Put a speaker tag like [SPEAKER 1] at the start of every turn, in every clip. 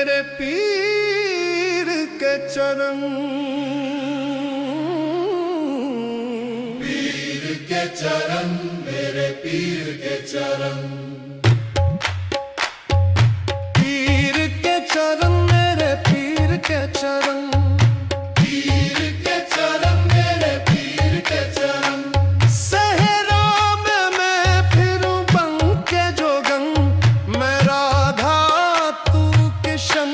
[SPEAKER 1] मेरे पीर के चरण,
[SPEAKER 2] पीर के चरण, मेरे पीर के चरण,
[SPEAKER 1] पीर के चरण, मेरे पीर के चरण,
[SPEAKER 2] पीर के चरण, मेरे पीर के चरण।
[SPEAKER 1] सहरा में मैं फिरूं बन के जोगन, मैं राधा तू किशन।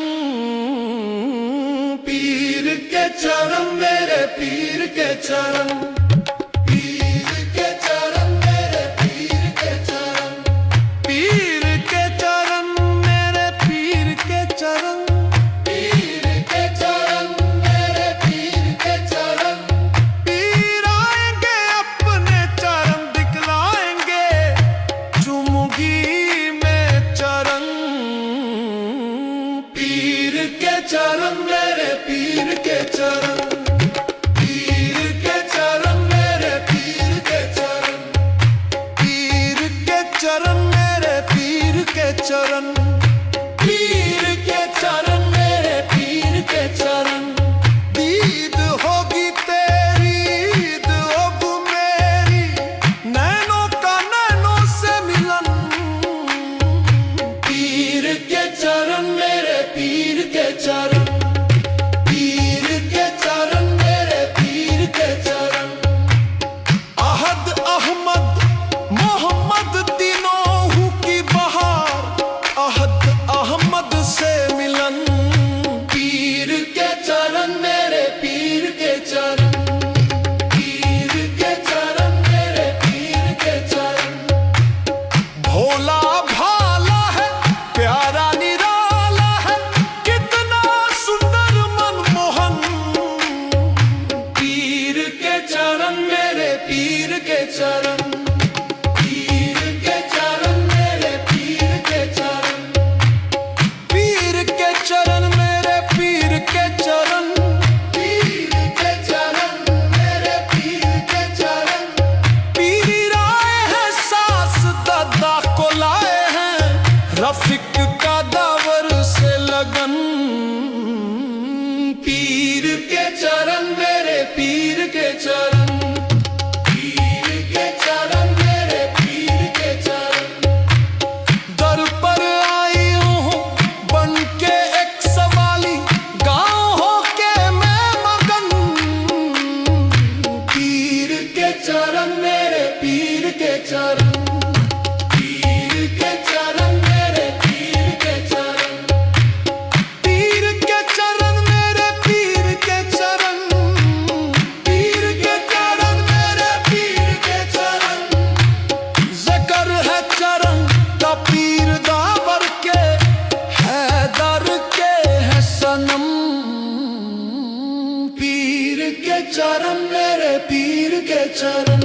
[SPEAKER 2] पीर के चरण, मेरे पीर के चरण, पीर के चरण, मेरे पीर के चरण,
[SPEAKER 1] पीर के चरण, मेरे पीर के चरण,
[SPEAKER 2] पीर के चरण, मेरे पीर के चरण।
[SPEAKER 1] पीर आएंगे अपने चरण दिखलाएंगे, चुमूंगी मैं चरण।
[SPEAKER 2] पीर के चरण, मेरे पीर के चरण, पीर के चरण, मेरे पीर के चरण,
[SPEAKER 1] पीर के चरण, मेरे पीर के चरण,
[SPEAKER 2] पीर के चरण, मेरे पीर के चरण।
[SPEAKER 1] दीद होगी तेरी, ईद होगी मेरी, नैनों का नैनों से मिलन।
[SPEAKER 2] पीर के चरण, मेरे पीर के चरण, पीर के चरण, मेरे पीर के चरण।
[SPEAKER 1] अहद अहमद मोहम्मद तीनों हूँ की बहार, अहद अहमद से मिलन।
[SPEAKER 2] पीर के चरण, मेरे पीर के चरण, पीर के चरण, मेरे पीर के चरण।
[SPEAKER 1] भोला भाला है, प्यारा निराला है, कितना सुंदर मनमोहन।
[SPEAKER 2] पीर के चरण, मेरे पीर के चरण, पीर के चरण, मेरे पीर के चरण।
[SPEAKER 1] पीर के चरण, मेरे पीर के चरण,
[SPEAKER 2] पीर के चरण, मेरे पीर के चरण।
[SPEAKER 1] पीरी राय है सास दादा को लाए हैं, रफिक का दावर से लगन।
[SPEAKER 2] पीर के चरण, मेरे पीर के चरण, पीर के चरण, मेरे पीर के चरण।
[SPEAKER 1] दर पर आई हूँ बन के एक सवाली, गाँव हो के मैं मगन।
[SPEAKER 2] पीर के चरण, मेरे पीर के चरण, पीर के चरण, मेरे पीर के चरण।
[SPEAKER 1] पीर के चरण, मेरे पीर के चरण,
[SPEAKER 2] पीर के चरण, मेरे पीर के चरण।
[SPEAKER 1] ज़िक्र है चरण का पीर दावर के, हैदर के है सनम।
[SPEAKER 2] पीर के चरण, मेरे पीर के चरण।